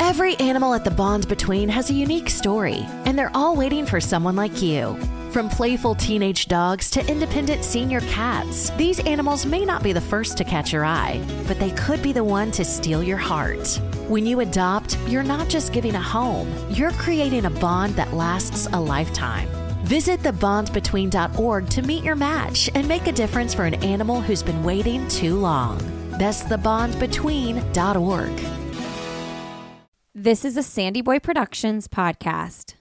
Every animal at the Bond Between has a unique story, and they're all waiting for someone like you. From playful teenage dogs to independent senior cats, these animals may not be the first to catch your eye, but they could be the one to steal your heart. When you adopt, you're not just giving a home, you're creating a bond that lasts a lifetime. Visit thebondbetween.org to meet your match and make a difference for an animal who's been waiting too long. That's thebondbetween.org. This is a Sandy Boy Productions podcast.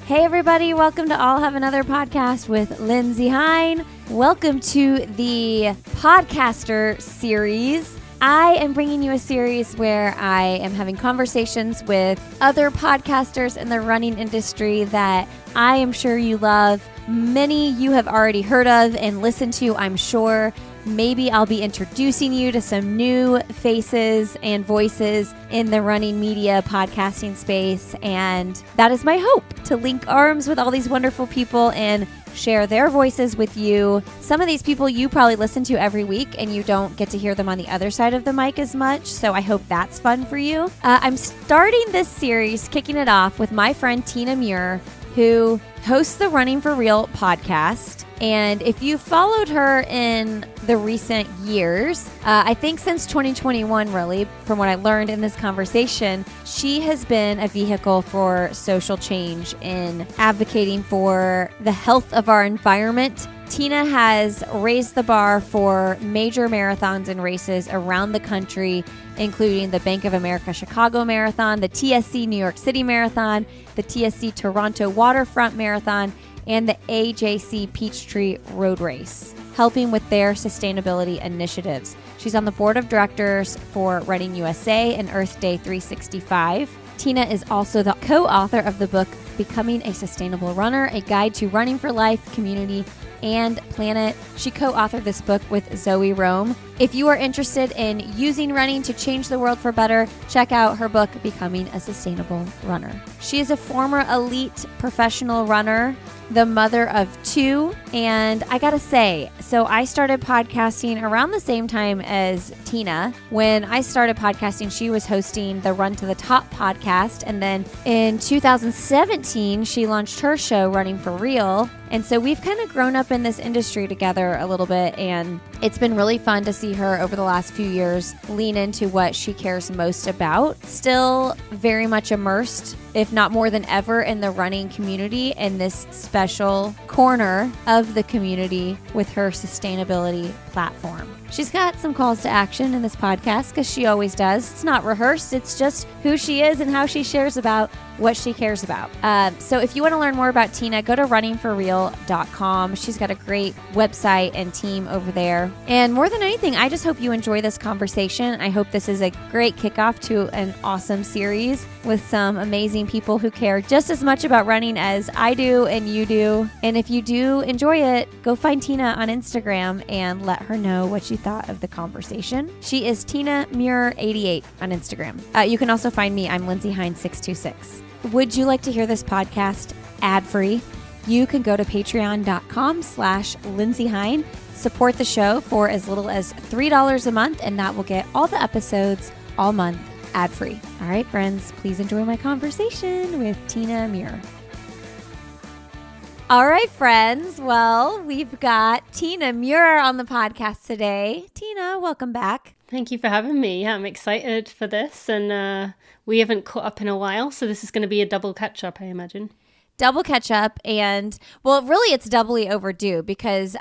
Hey everybody, welcome to I'll Have Another Podcast with Lindsay Hine. Welcome to the podcaster series. I am bringing you a series where I am having conversations with other podcasters in the running industry that I am sure you love. Many you have already heard of and listened to, I'm sure. Maybe I'll be introducing you to some new faces and voices in the running media podcasting space. And that is my hope, to link arms with all these wonderful people and share their voices with you. Some of these people you probably listen to every week and you don't get to hear them on the other side of the mic as much. So I hope that's fun for you. I'm starting this series, kicking it off with my friend Tina Muir, who hosts the Running for Real podcast. And if you followed her in the recent years, I think since 2021, really, from what I learned in this conversation, she has been a vehicle for social change in advocating for the health of our environment. Tina has raised the bar for major marathons and races around the country, including the Bank of America Chicago Marathon, the TSC New York City Marathon, the TSC Toronto Waterfront Marathon, and the AJC Peachtree Road Race, helping with their sustainability initiatives. She's on the board of directors for Running USA and Earth Day 365. Tina is also the co-author of the book, Becoming a Sustainable Runner, A Guide to Running for Life, Community, and Planet. She co-authored this book with Zoe Rome. If you are interested in using running to change the world for better, check out her book, Becoming a Sustainable Runner. She is a former elite professional runner, the mother of two, and I gotta say, so I started podcasting around the same time as Tina. When I started podcasting, she was hosting the Run to the Top podcast, and then in 2017, she launched her show, Running for Real. And so we've kind of grown up in this industry together a little bit, and it's been really fun to see her over the last few years lean into what she cares most about. Still very much immersed, if not more than ever, in the running community and this special corner of the community with her sustainability platform. She's got some calls to action in this podcast because she always does. It's not rehearsed. It's just who she is and how she shares about what she cares about. So if you want to learn more about Tina, go to runningforreal.com. She's got a great website and team over there. And more than anything, I just hope you enjoy this conversation. I hope this is a great kickoff to an awesome series with some amazing people who care just as much about running as I do and you do. And if you do enjoy it, go find Tina on Instagram and let her know what you thought of the conversation. She is Tina Muir 88 on Instagram. You can also find me. I'm Lindsay Hine 626. Would you like to hear this podcast ad-free? You can go to patreon.com/Lindsay Hine. Support the show for as little as $3 a month, and that will get all the episodes all month ad-free. All right, friends, please enjoy my conversation with Tina Muir. All right, friends. Well, we've got Tina Muir on the podcast today. Tina, welcome back. Thank you for having me. Yeah, I'm excited for this, and we haven't caught up in a while, so this is going to be a double catch-up, I imagine. Double catch-up, and, well, really it's doubly overdue because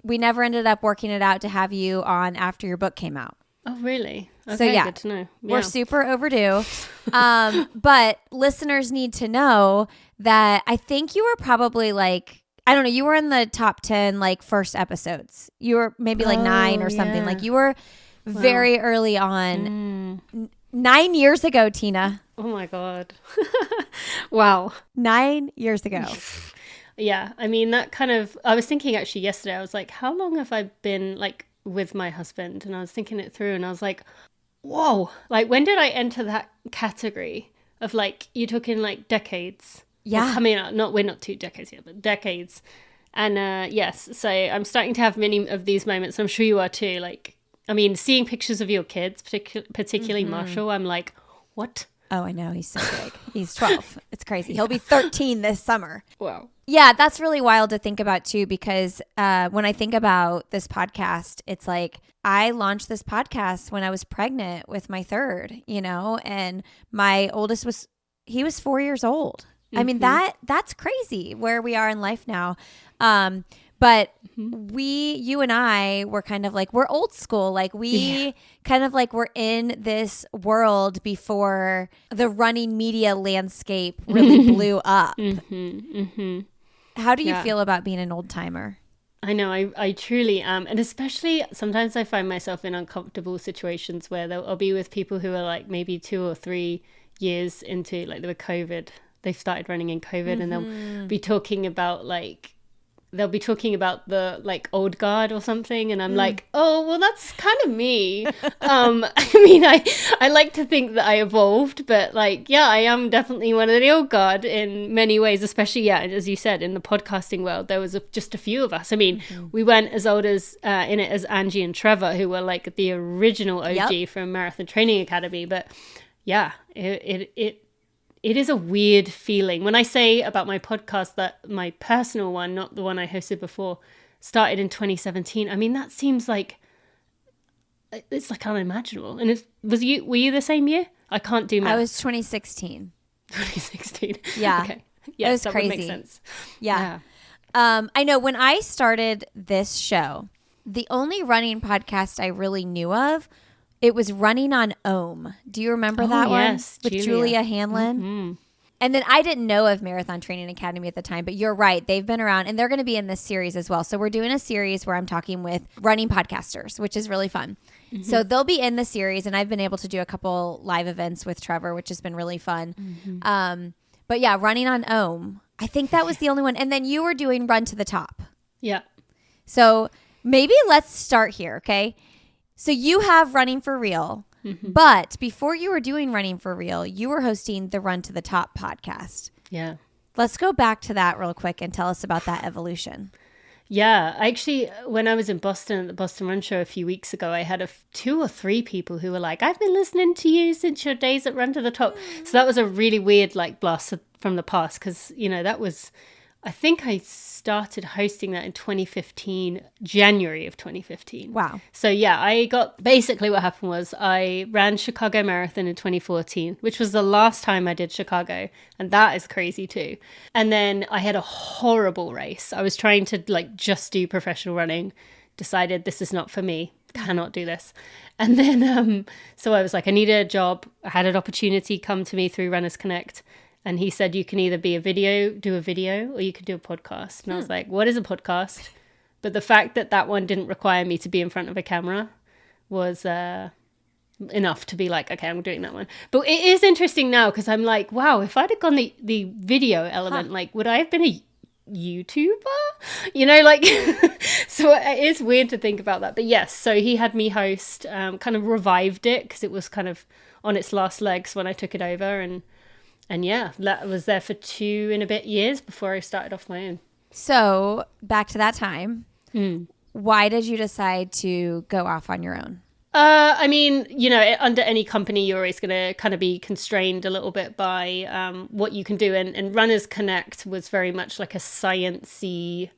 we never ended up working it out to have you on after your book came out. Oh, really? Okay, so, yeah, good to know. Yeah. We're super overdue. But listeners need to know that I think you were probably like, I don't know, you were in the top 10, like, first episodes. You were maybe like 9 or something. Like, you were very early on. 9 years ago, Tina. Oh, my God. Wow. 9 years ago. Yeah. I mean, that kind of, I was thinking actually yesterday, I was like, how long have I been, like, with my husband? And I was thinking it through, and I was like, whoa, like when did I enter that category of like, you're talking like decades? Yeah. Coming out, we're not 2 decades yet, but decades. And yes, so I'm starting to have many of these moments. I'm sure you are too. Like, I mean, seeing pictures of your kids, particularly Marshall, I'm like, what? Oh, I know. He's so big. He's 12. It's crazy. He'll be 13 this summer. Wow. Yeah, that's really wild to think about too, because when I think about this podcast, it's like I launched this podcast when I was pregnant with my third, and my oldest he was 4 years old. I mean, that's crazy where we are in life now. But you and I were kind of like, we're old school. Like we kind of like were in this world before the running media landscape really blew up. How do you feel about being an old timer? I know, I truly am. And especially sometimes I find myself in uncomfortable situations where I'll be with people who are like maybe 2 or 3 years into like the COVID. They've started running in COVID and they'll be talking about the like old guard or something, and I'm like, oh well, that's kind of me. I mean, I like to think that I evolved, but like, yeah, I am definitely one of the old guard in many ways, especially as you said, in the podcasting world there was just a few of us. I mean, we weren't as old as in it as Angie and Trevor, who were like the original OG from Marathon Training Academy, but yeah, it is a weird feeling. When I say about my podcast that my personal one, not the one I hosted before, started in 2017, I mean, that seems like, it's like unimaginable. And were you the same year? I can't do math. I was 2016. 2016. Yeah. Okay. Yeah, it was that crazy. would make sense. Yeah. I know when I started this show, the only running podcast I really knew of, it was Running on Ohm. Do you remember that one? Yes, with Julia Hanlon? And then I didn't know of Marathon Training Academy at the time, but you're right. They've been around and they're going to be in this series as well. So we're doing a series where I'm talking with running podcasters, which is really fun. So they'll be in the series, and I've been able to do a couple live events with Trevor, which has been really fun. But yeah, Running on Ohm. I think that was the only one. And then you were doing Run to the Top. Yeah. So maybe let's start here, okay? So you have Running for Real, but before you were doing Running for Real, you were hosting the Run to the Top podcast. Yeah. Let's go back to that real quick and tell us about that evolution. Yeah, actually, when I was in Boston at the Boston Run Show a few weeks ago, I had 2 or 3 people who were like, I've been listening to you since your days at Run to the Top. So that was a really weird like blast from the past, because, that was, I think I started hosting that in 2015, January of 2015. Wow. So yeah, basically what happened was I ran Chicago Marathon in 2014, which was the last time I did Chicago. And that is crazy too. And then I had a horrible race. I was trying to like just do professional running, decided this is not for me, cannot do this. And then, so I was like, I need a job. I had an opportunity come to me through Runners Connect. And he said, you can either do a video, or you could do a podcast. And I was like, what is a podcast? But the fact that one didn't require me to be in front of a camera was enough to be like, okay, I'm doing that one. But it is interesting now, because I'm like, wow, if I'd have gone the video element, like, would I have been a YouTuber? So it is weird to think about that. But yes, so he had me host, kind of revived it, because it was kind of on its last legs when I took it over. And yeah, that was there for 2 and a bit years before I started off my own. So back to that time, why did you decide to go off on your own? I mean, under any company, you're always going to kind of be constrained a little bit by what you can do. And Runners Connect was very much like a science-based,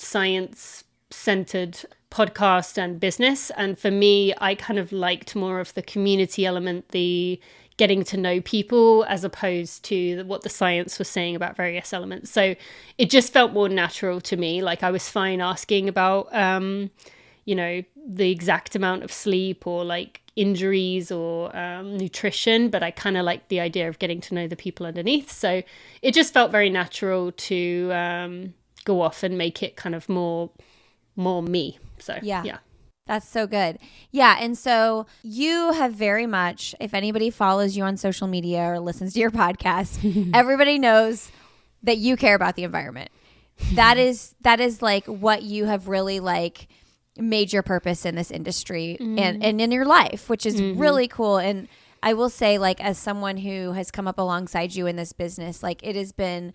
science-centered podcast and business. And for me, I kind of liked more of the community element, the getting to know people, as opposed to what the science was saying about various elements. So it just felt more natural to me. Like I was fine asking about, the exact amount of sleep or like injuries or nutrition, but I kind of liked the idea of getting to know the people underneath. So it just felt very natural to go off and make it kind of more me. So yeah. That's so good. Yeah. And so you have very much, if anybody follows you on social media or listens to your podcast, everybody knows that you care about the environment. That is like what you have really like major purpose in this industry and in your life, which is really cool. And I will say, like, as someone who has come up alongside you in this business, like, it has been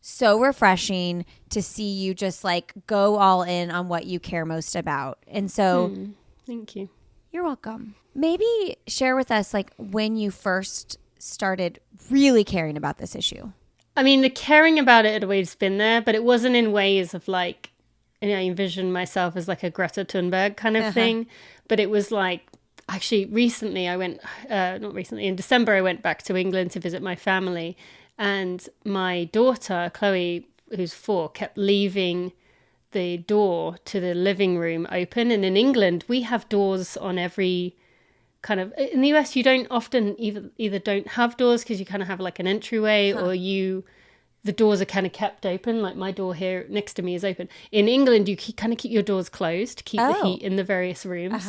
so refreshing to see you just like go all in on what you care most about. And so thank you. You're welcome. Maybe share with us like when you first started really caring about this issue. I mean, the caring about it had always been there, but it wasn't in ways of like, I envisioned myself as like a Greta Thunberg kind of thing. But it was like, actually recently in December, I went back to England to visit my family. And my daughter, Chloe, who's 4, kept leaving the door to the living room open. And in England, we have doors on every kind of... In the US, you don't often either don't have doors because you kind of have like an entryway or the doors are kind of kept open. Like my door here next to me is open. In England, you kind of keep your doors closed to keep the heat in the various rooms.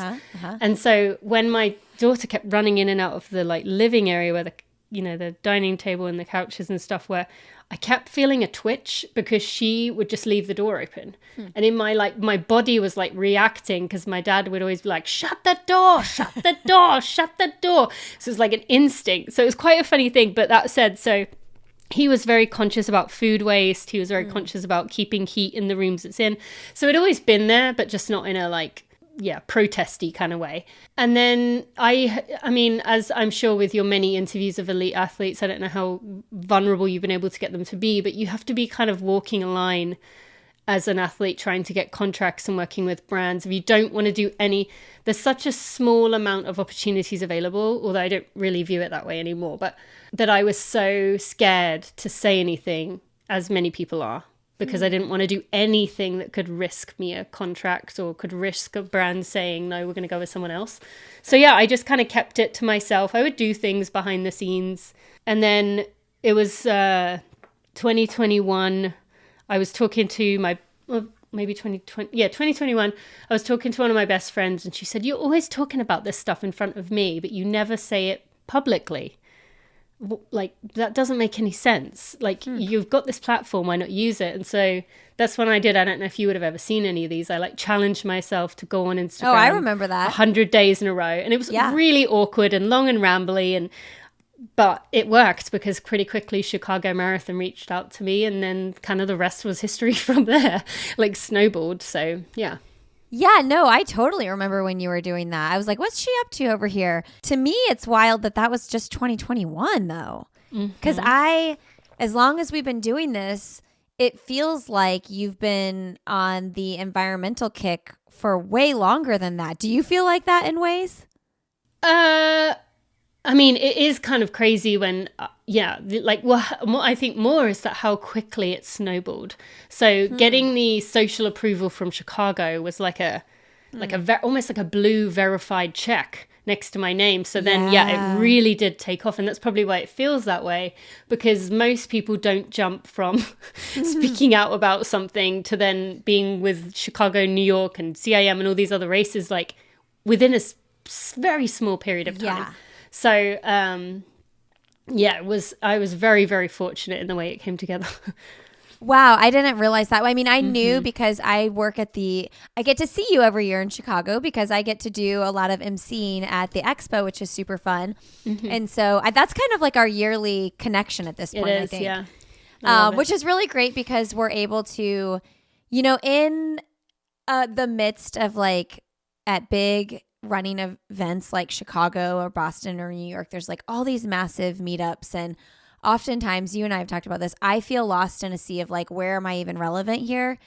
And so when my daughter kept running in and out of the like living area where the dining table and the couches and stuff, where I kept feeling a twitch because she would just leave the door open. And in my body was like reacting because my dad would always be like, shut the door, shut the door, shut the door. So it was like an instinct. So it was quite a funny thing. But that said, so he was very conscious about food waste. He was very conscious about keeping heat in the rooms it's in. So it'd always been there, but just not in a like, protesty kind of way. And then I mean, as I'm sure with your many interviews of elite athletes, I don't know how vulnerable you've been able to get them to be, but you have to be kind of walking a line as an athlete trying to get contracts and working with brands. If you don't want to do there's such a small amount of opportunities available, although I don't really view it that way anymore, but that I was so scared to say anything, as many people are, because I didn't want to do anything that could risk me a contract or could risk a brand saying, no, we're going to go with someone else. So I just kind of kept it to myself. I would do things behind the scenes. And then it was 2021. I was talking to 2021. I was talking to one of my best friends and she said, you're always talking about this stuff in front of me, but you never say it publicly. Like, that doesn't make any sense. Like, you've got this platform, why not use it? And so that's when I did. I don't know if you would have ever seen any of these. I like challenged myself to go on Instagram. Oh, I remember that. 100 days in a row. And it was really awkward and long and rambly. But it worked because pretty quickly Chicago Marathon reached out to me, and then kind of the rest was history from there, like snowballed. So, yeah. Yeah, no, I totally remember when you were doing that. I was like, what's she up to over here? To me, it's wild that was just 2021, though. Because as long as we've been doing this, it feels like you've been on the environmental kick for way longer than that. Do you feel like that in ways? I mean, it is kind of crazy when, I think more is that how quickly it snowballed. So getting the social approval from Chicago was like almost like a blue verified check next to my name. So then, it really did take off. And that's probably why it feels that way, because most people don't jump from speaking out about something to then being with Chicago, New York and CIM and all these other races, like within a very small period of time. Yeah. So, I was very, very fortunate in the way it came together. Wow, I didn't realize that. I mean, I knew because I get to see you every year in Chicago because I get to do a lot of emceeing at the expo, which is super fun. And so that's kind of like our yearly connection at this point, I think. Yeah. Which is really great because we're able to, in the midst of like at big running events like Chicago or Boston or New York, there's like all these massive meetups, and oftentimes you and I have talked about this, I feel lost in a sea of like, where am I even relevant here?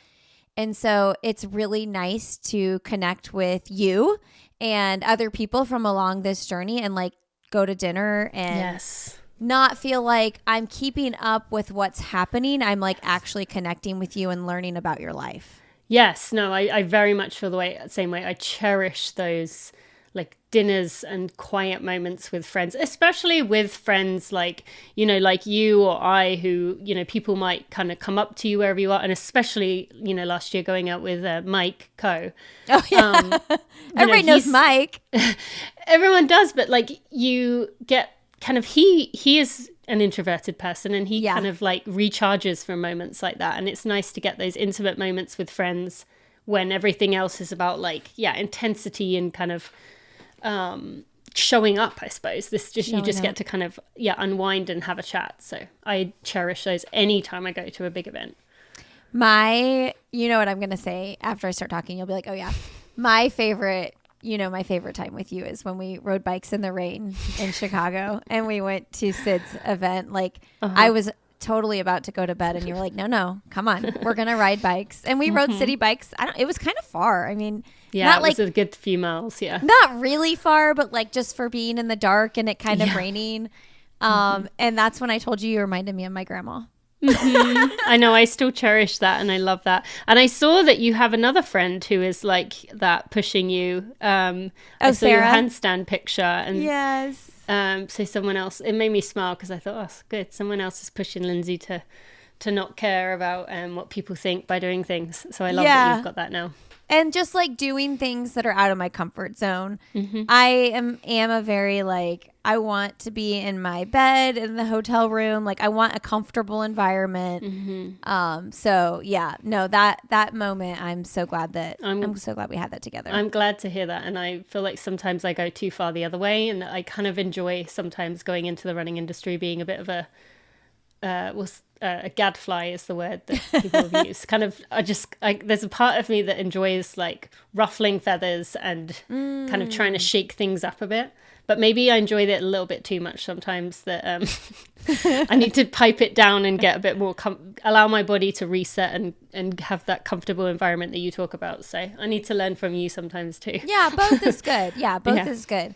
And so it's really nice to connect with you and other people from along this journey and like go to dinner and not feel like I'm keeping up with what's happening. I'm like actually connecting with you and learning about your life. Yes, no, I very much feel the same way. I cherish those like dinners and quiet moments with friends, especially with friends like you or I, who, people might kind of come up to you wherever you are. And especially, last year going out with Mike Coe. Oh, yeah. Everybody knows Mike. Everyone does. But like you get kind of, he is an introverted person, and he kind of like recharges from moments like that. And it's nice to get those intimate moments with friends when everything else is about like, intensity and kind of showing up, I suppose. You just get to kind of, unwind and have a chat. So I cherish those anytime I go to a big event. You know what I'm going to say after I start talking, you'll be like, oh yeah, my favorite time with you is when we rode bikes in the rain in Chicago and we went to Sid's event. Like I was totally about to go to bed and you were like, no, come on, we're going to ride bikes. And we rode city bikes. It was kind of far. I mean, it was a good few miles. Yeah. Not really far, but like just for being in the dark and it kind of raining. And that's when I told you reminded me of my grandma. I know, I still cherish that and I love that. And I saw that you have another friend who is like that pushing you. I saw Sarah? your handstand picture and yes. So someone else, it made me smile because I thought, oh, good, someone else is pushing Lindsay to not care about what people think by doing things. So I love that you've got that now. And just like doing things that are out of my comfort zone. I am a very like, I want to be in my bed in the hotel room. Like I want a comfortable environment. So yeah, no, that moment, I'm so glad I'm so glad we had that together. I'm glad to hear that. And I feel like sometimes I go too far the other way, and I kind of enjoy sometimes going into the running industry being a bit of a gadfly is the word that people have used. Kind of, there's a part of me that enjoys like ruffling feathers and kind of trying to shake things up a bit. But maybe I enjoyed it a little bit too much sometimes that I need to pipe it down and get a bit more, allow my body to reset and have that comfortable environment that you talk about. So I need to learn from you sometimes too. Yeah, both is good. Yeah, both is good.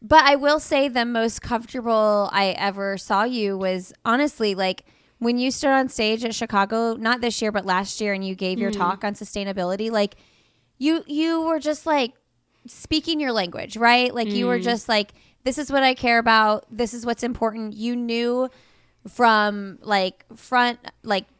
But I will say the most comfortable I ever saw you was honestly like when you stood on stage at Chicago, not this year, but last year, and you gave your talk on sustainability. Like you were just like speaking your language, right? Like you were just like, this is what I care about. This is what's important. You knew from like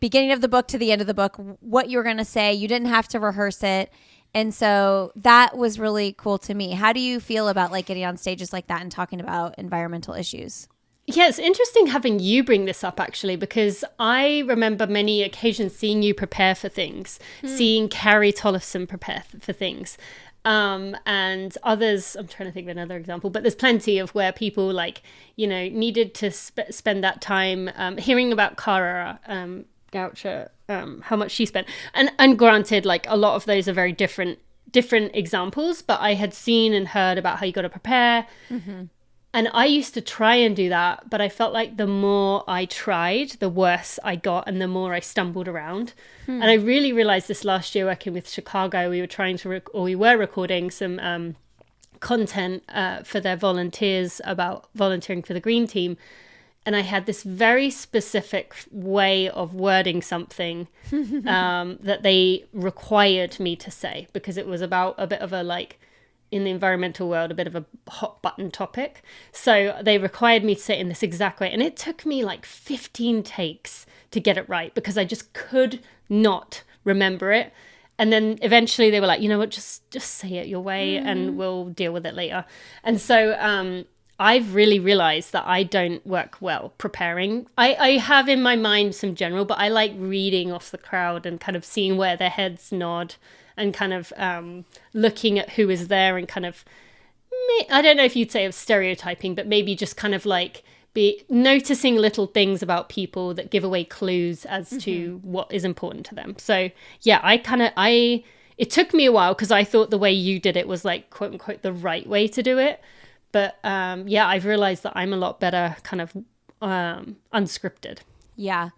beginning of the book to the end of the book what you were going to say. You didn't have to rehearse it. And so that was really cool to me. How do you feel about like getting on stages like that and talking about environmental issues? Yeah, it's interesting having you bring this up actually, because I remember many occasions seeing you prepare for things, seeing Carrie Tollefson prepare for things. And others, I'm trying to think of another example, but there's plenty of where people like, needed to spend that time hearing about Cara Goucher, how much she spent. And granted, like a lot of those are very different examples, but I had seen and heard about how you got to prepare. And I used to try and do that, but I felt like the more I tried, the worse I got and the more I stumbled around. And I really realized this last year working with Chicago. We were we were recording some content for their volunteers about volunteering for the Green Team. And I had this very specific way of wording something that they required me to say, because it was about a bit of a like, in the environmental world, a bit of a hot button topic. So they required me to say it in this exact way. And it took me like 15 takes to get it right because I just could not remember it. And then eventually they were like, you know what, just say it your way and we'll deal with it later. And so I've really realized that I don't work well preparing. I have in my mind some general, but I like reading off the crowd and kind of seeing where their heads nod and kind of looking at who is there and kind of, I don't know if you'd say of stereotyping, but maybe just kind of like be noticing little things about people that give away clues as to what is important to them. So yeah, it took me a while because I thought the way you did it was like quote unquote the right way to do it. But yeah, I've realized that I'm a lot better kind of unscripted. Yeah.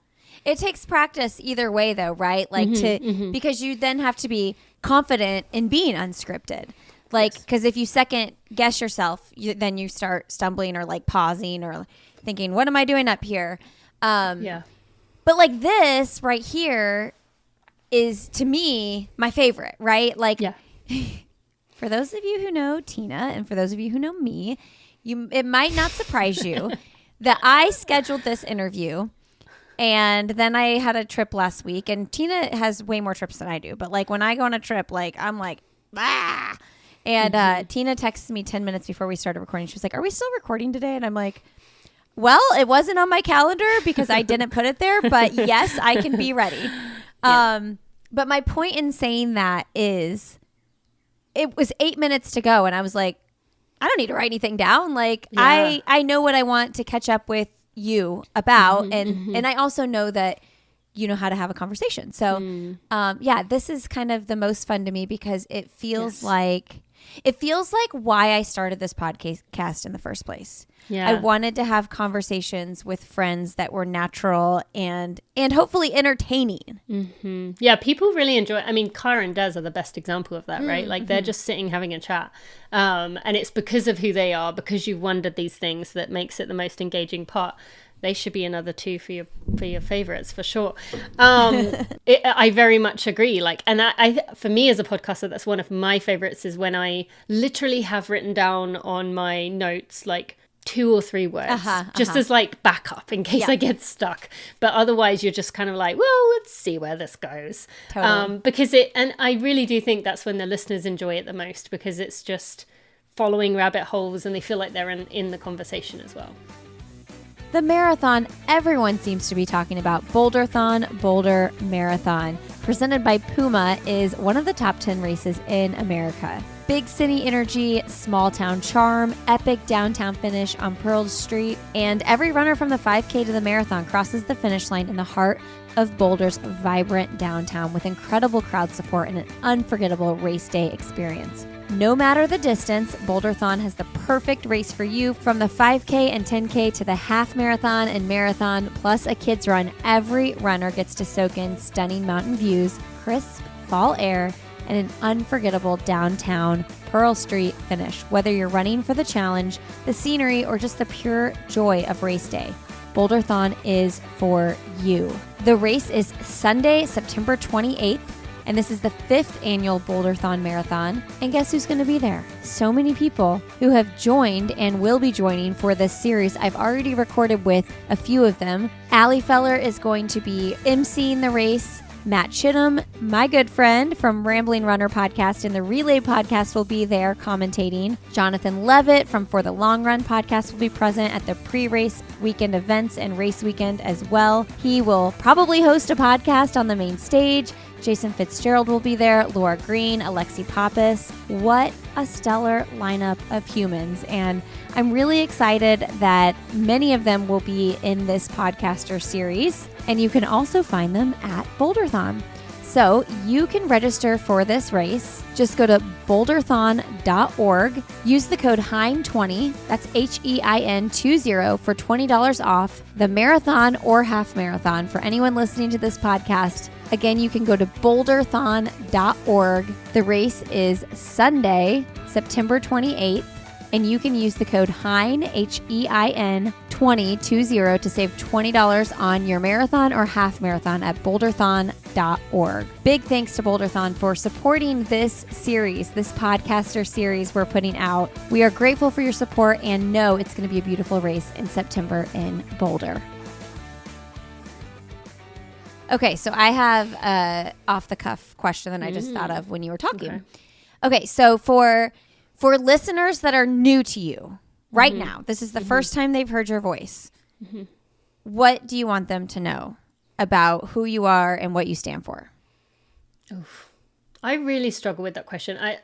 It takes practice either way though, right? Like because you then have to be confident in being unscripted. Like, because if you second guess yourself, then you start stumbling or like pausing or thinking, what am I doing up here? Yeah. But like this right here is to me my favorite, right? Like, yeah. For those of you who know Tina and for those of you who know me, it might not surprise you that I scheduled this interview. And then I had a trip last week, and Tina has way more trips than I do. But like when I go on a trip, like I'm like, ah. And Tina texted me 10 minutes before we started recording. She was like, are we still recording today? And I'm like, well, it wasn't on my calendar because I didn't put it there. But yes, I can be ready. Yeah. But my point in saying that is it was 8 minutes to go. And I was like, I don't need to write anything down. Like, Yeah. I know what I want to catch up with you about. And I also know that you know how to have a conversation. So, yeah, this is kind of the most fun to me because it feels like why I started this podcast in the first place. Yeah. I wanted to have conversations with friends that were natural and hopefully entertaining. Mm-hmm. Yeah, people really enjoy it. I mean, Cara and Des are the best example of that, right? Like they're just sitting having a chat. And it's because of who they are, because you've wondered these things that makes it the most engaging part. They should be another 2 for your favorites for sure. I very much agree. Like, and I for me as a podcaster, that's one of my favorites is when I literally have written down on my notes like 2 or 3 words, just as like backup in case I get stuck. But otherwise, you're just kind of like, well, let's see where this goes. Totally. Because and I really do think that's when the listeners enjoy it the most because it's just following rabbit holes and they feel like they're in the conversation as well. The marathon everyone seems to be talking about, Boulderthon Boulder Marathon, presented by Puma, is one of the top 10 races in America. Big city energy, small town charm, epic downtown finish on Pearl Street, and every runner from the 5K to the marathon crosses the finish line in the heart of Boulder's vibrant downtown with incredible crowd support and an unforgettable race day experience. No matter the distance, Boulderthon has the perfect race for you, from the 5K and 10K to the half marathon and marathon, plus a kids run. Every runner gets to soak in stunning mountain views, crisp fall air, and an unforgettable downtown Pearl Street finish. Whether you're running for the challenge, the scenery, or just the pure joy of race day, Boulderthon is for you. The race is Sunday, September 28th. And this is the 5th annual Boulderthon Marathon. And guess who's going to be there? So many people who have joined and will be joining for this series. I've already recorded with a few of them. Allie Feller is going to be emceeing the race. Matt Chittum, my good friend from Rambling Runner podcast and the Relay podcast, will be there commentating. Jonathan Levitt from For the Long Run podcast will be present at the pre-race weekend events and race weekend as well. He will probably host a podcast on the main stage. Jason Fitzgerald will be there, Laura Green, Alexi Pappas. What a stellar lineup of humans. And I'm really excited that many of them will be in this podcaster series. And you can also find them at Boulderthon. So you can register for this race. Just go to boulderthon.org. Use the code HEIN20, that's HEIN20, for $20 off the marathon or half marathon. For anyone listening to this podcast, again, you can go to boulderthon.org. The race is Sunday, September 28th, and you can use the code HEIN, HEIN, 2020 to save $20 on your marathon or half marathon at boulderthon.org. Big thanks to Boulderthon for supporting this series, this podcaster series we're putting out. We are grateful for your support and know it's going to be a beautiful race in September in Boulder. Okay, so I have a off-the-cuff question that I just thought of when you were talking. Okay, so for listeners that are new to you right now, this is the first time they've heard your voice. What do you want them to know about who you are and what you stand for? Oof. I really struggle with that question. I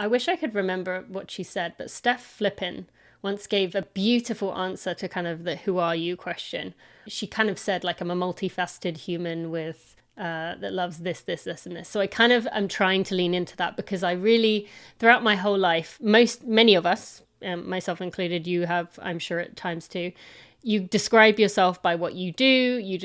wish I could remember what she said, but Steph Flippin once gave a beautiful answer to kind of the who are you question. She kind of said, like, I'm a multifaceted human with that loves this, and this. So I kind of am trying to lean into that because I really, throughout my whole life, many of us, myself included, you have, I'm sure at times too, you describe yourself by what you do, you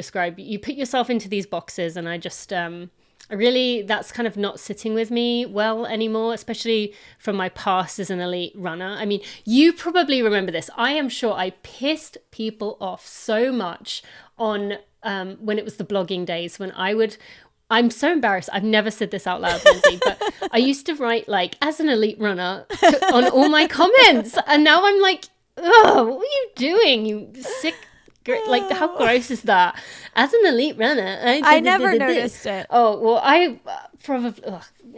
put yourself into these boxes, and I just, that's kind of not sitting with me well anymore, especially from my past as an elite runner. I mean, you probably remember this. I am sure I pissed people off so much on when it was the blogging days, when I'm so embarrassed. I've never said this out loud, Lindsay, but I used to write, like, as an elite runner on all my comments. And now I'm like, oh, what are you doing? You sick, like, how gross is that? As an elite runner, I never noticed it. Oh, well, I probably,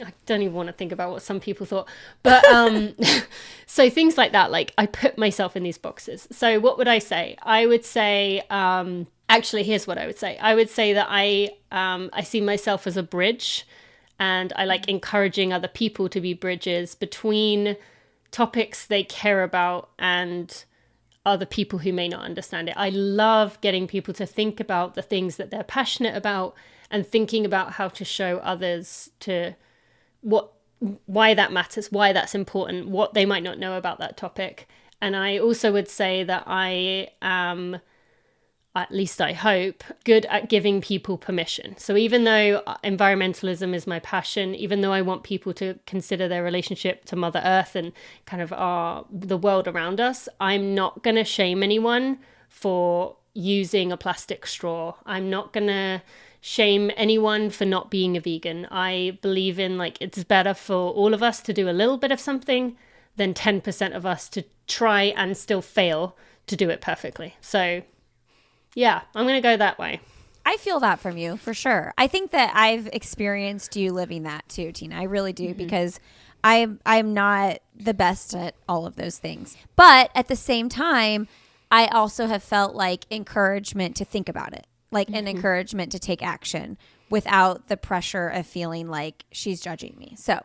I don't even want to think about what some people thought. But so things like that, like, I put myself in these boxes. So what would I say? I would say, Actually, here's what I would say. I would say that I see myself as a bridge, and I like encouraging other people to be bridges between topics they care about and other people who may not understand it. I love getting people to think about the things that they're passionate about and thinking about how to show others to why that matters, why that's important, what they might not know about that topic. And I also would say that I am, at least I hope, good at giving people permission. So even though environmentalism is my passion, even though I want people to consider their relationship to Mother Earth and kind of the world around us, I'm not going to shame anyone for using a plastic straw. I'm not going to shame anyone for not being a vegan. I believe in like it's better for all of us to do a little bit of something than 10% of us to try and still fail to do it perfectly. So yeah, I'm going to go that way. I feel that from you for sure. I think that I've experienced you living that too, Tina. I really do, because I'm not the best at all of those things. But at the same time, I also have felt like encouragement to think about it, like an encouragement to take action without the pressure of feeling like she's judging me. So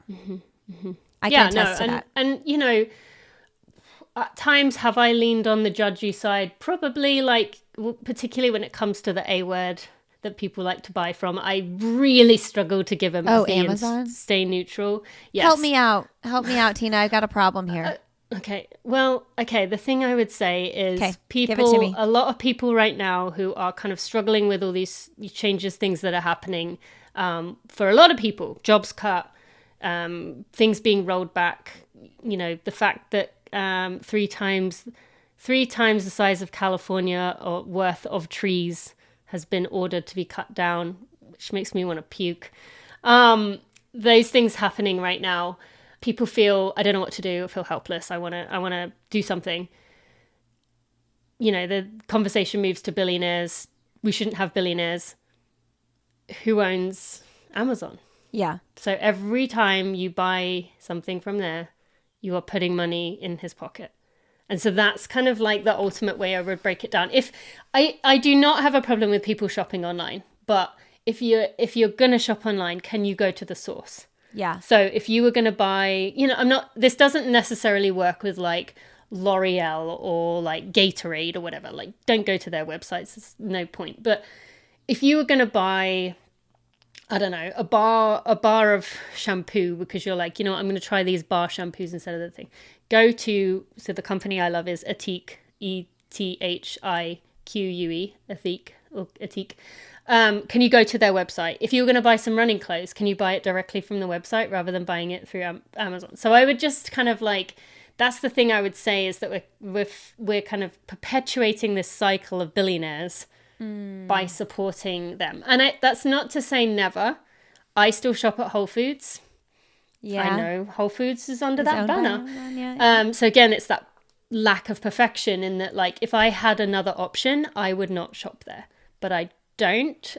I can attest to that. And, you know, at times have I leaned on the judgy side? Probably, like, particularly when it comes to the A word that people like to buy from. I really struggle to give empathy Amazon? And stay neutral. Yes. Help me out, Tina. I've got a problem here. Okay. Well, okay. The thing I would say is give it to me. A lot of people right now who are kind of struggling with all these changes, things that are happening, for a lot of people, jobs cut, things being rolled back, you know, the fact that three times the size of California or worth of trees has been ordered to be cut down, which makes me want to puke. Those things happening right now. People feel, I don't know what to do. I feel helpless. I want to do something. You know, the conversation moves to billionaires. We shouldn't have billionaires. Who owns Amazon? Yeah. So every time you buy something from there, you are putting money in his pocket. And so that's kind of like the ultimate way I would break it down. If I do not have a problem with people shopping online, but if you're going to shop online, can you go to the source? Yeah. So if you were going to buy, you know, this doesn't necessarily work with like L'Oreal or like Gatorade or whatever. Like, don't go to their websites. There's no point. But if you were going to buy, I don't know, a bar of shampoo because you're like, you know what, I'm going to try these bar shampoos instead of the thing. Go to, so the company I love is Ethique, Ethique, Ethique, or Ethique. Can you go to their website? If you were going to buy some running clothes, can you buy it directly from the website rather than buying it through Amazon? So I would just kind of like, that's the thing I would say is that we're kind of perpetuating this cycle of billionaires by supporting them. And that's not to say never. I still shop at Whole Foods. Yeah. I know Whole Foods is under that banner. So again, it's that lack of perfection in that, like, if I had another option, I would not shop there. But I don't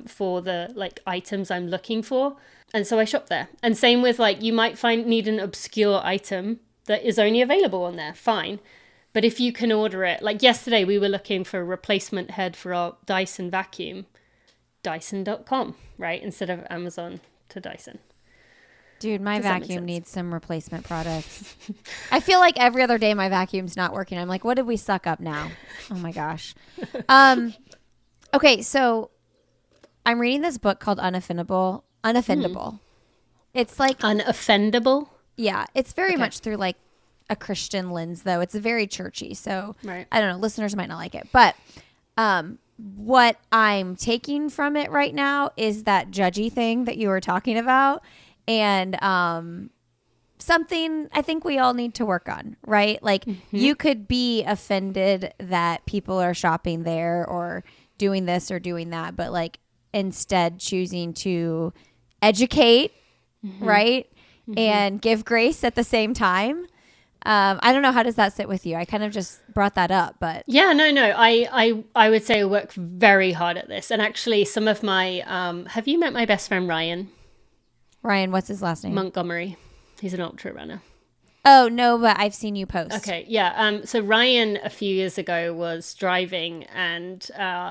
for the like items I'm looking for. And so I shop there. And same with like, you might need an obscure item that is only available on there. Fine. But if you can order it, like yesterday we were looking for a replacement head for our Dyson vacuum, Dyson.com, right? Instead of Amazon to Dyson. Dude, my vacuum needs some replacement products. I feel like every other day my vacuum's not working. I'm like, what did we suck up now? Oh my gosh. Okay, so I'm reading this book called Unoffendable. It's like Unoffendable? Yeah, it's very much through like a Christian lens, though. It's very churchy, so right. I don't know. Listeners might not like it, but what I'm taking from it right now is that judgy thing that you were talking about, and something I think we all need to work on, right? Like you could be offended that people are shopping there or doing this or doing that, but like instead choosing to educate, right? And give grace at the same time. I don't know. How does that sit with you? I kind of just brought that up, but yeah, no. I would say I work very hard at this. And actually some of my, have you met my best friend, Ryan? Ryan, what's his last name? Montgomery. He's an ultra runner. Oh, no, but I've seen you post. Okay, yeah. So Ryan a few years ago was driving, and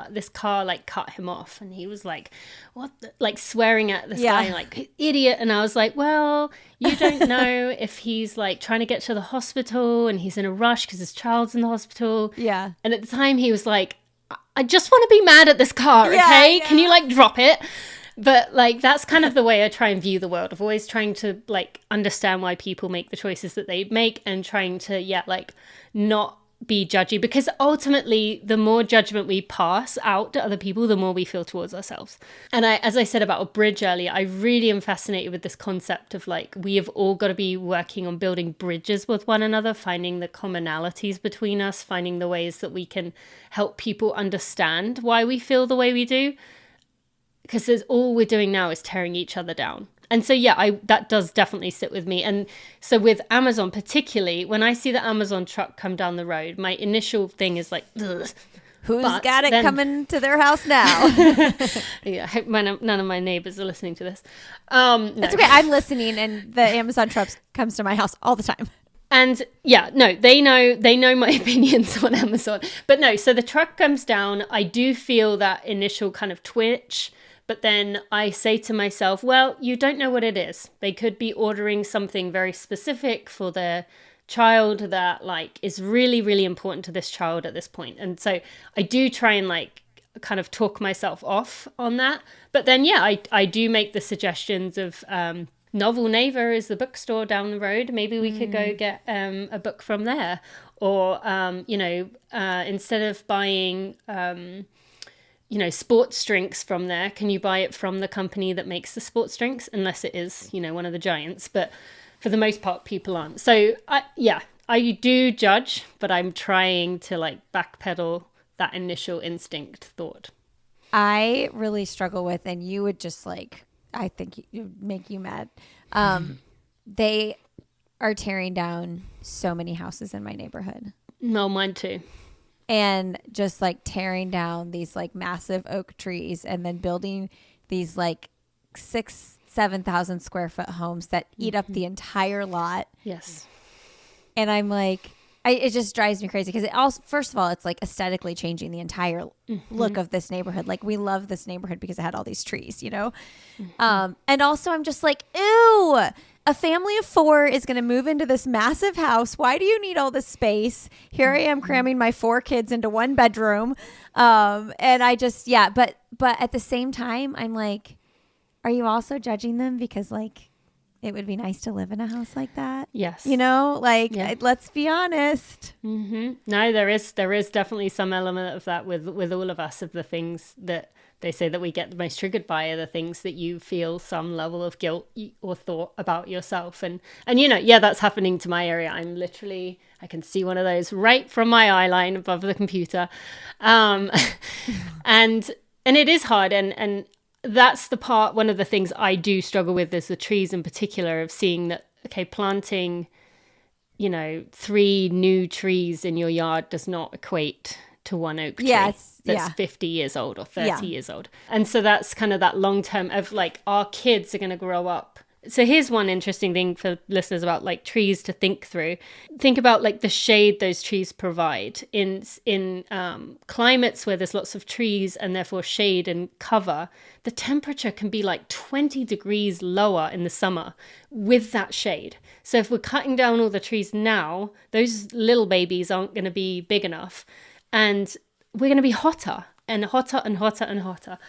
this car like cut him off, and he was like, "What?" Like swearing at this guy, like idiot. And I was like, "Well, you don't know if he's like trying to get to the hospital, and he's in a rush because his child's in the hospital." Yeah. And at the time, he was like, "I just want to be mad at this car. Okay, Yeah. Can you like drop it?" But like that's kind of the way I try and view the world. Of always trying to like understand why people make the choices that they make, and trying to like not be judgy, because ultimately the more judgment we pass out to other people, the more we feel towards ourselves. And as I said about a bridge earlier, I really am fascinated with this concept of like we have all got to be working on building bridges with one another, finding the commonalities between us, finding the ways that we can help people understand why we feel the way we do. Because all we're doing now is tearing each other down. And so, yeah, that does definitely sit with me. And so with Amazon particularly, when I see the Amazon truck come down the road, my initial thing is like, ugh. Who's got it coming to their house now? Yeah, I hope none of my neighbors are listening to this. No. That's okay. I'm listening, and the Amazon truck comes to my house all the time. And yeah, no, they know my opinions on Amazon. But no, so the truck comes down. I do feel that initial kind of twitch. But then I say to myself, well, you don't know what it is. They could be ordering something very specific for their child that like is really, really important to this child at this point. And so I do try and like kind of talk myself off on that. But then, yeah, I do make the suggestions of Novel Neighbor is the bookstore down the road. Maybe we could go get a book from there. Or, instead of buying... sports drinks from there, can you buy it from the company that makes the sports drinks? Unless it is, one of the giants. But for the most part, people aren't. So, I do judge, but I'm trying to like backpedal that initial instinct thought. I really struggle with, and you would just like, I think it would make you mad. They are tearing down so many houses in my neighborhood. No, mine too. And just like tearing down these like massive oak trees and then building these like 7,000 square foot homes that eat up the entire lot. Yes. And I'm like, it just drives me crazy because it also, first of all, it's like aesthetically changing the entire look of this neighborhood. Like we love this neighborhood because it had all these trees, and also I'm just like, ew, a family of 4 is going to move into this massive house. Why do you need all this space? Here I am cramming my 4 kids into 1 bedroom. And I just, but at the same time, I'm like, are you also judging them because like, it would be nice to live in a house like that? Yes. Let's be honest. Mm-hmm. No, there is definitely some element of that with all of us, of the things that they say that we get the most triggered by are the things that you feel some level of guilt or thought about yourself. And that's happening to my area. I'm literally, I can see one of those right from my eye line above the computer. And it is hard. And that's the part, one of the things I do struggle with is the trees in particular, of seeing that, okay, planting, 3 new trees in your yard does not equate to 1 oak tree that's 50 years old or 30 years old. And so that's kind of that long term of like, our kids are going to grow up. So here's one interesting thing for listeners about like trees to think through. Think about like the shade those trees provide in climates where there's lots of trees and therefore shade and cover. The temperature can be like 20 degrees lower in the summer with that shade. So if we're cutting down all the trees now, those little babies aren't going to be big enough, and we're going to be hotter and hotter and hotter and hotter.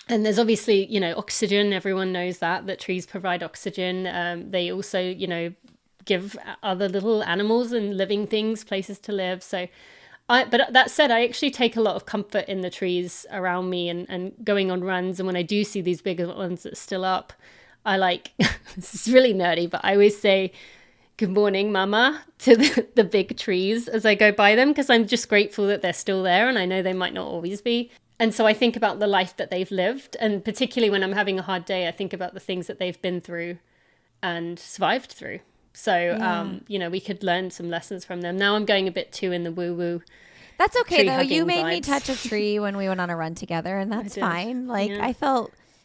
And there's obviously, oxygen. Everyone knows that trees provide oxygen. They also, give other little animals and living things places to live. So, but that said, I actually take a lot of comfort in the trees around me and going on runs. And when I do see these bigger ones that are still up, I like, this is really nerdy, but I always say, good morning, mama, to the big trees as I go by them, because I'm just grateful that they're still there. And I know they might not always be. And so I think about the life that they've lived. And particularly when I'm having a hard day, I think about the things that they've been through and survived through. So, we could learn some lessons from them. Now I'm going a bit too in the woo-woo. That's okay, though. You made me vibes. touch a tree when we went on a run together, and that's fine. Like, yeah.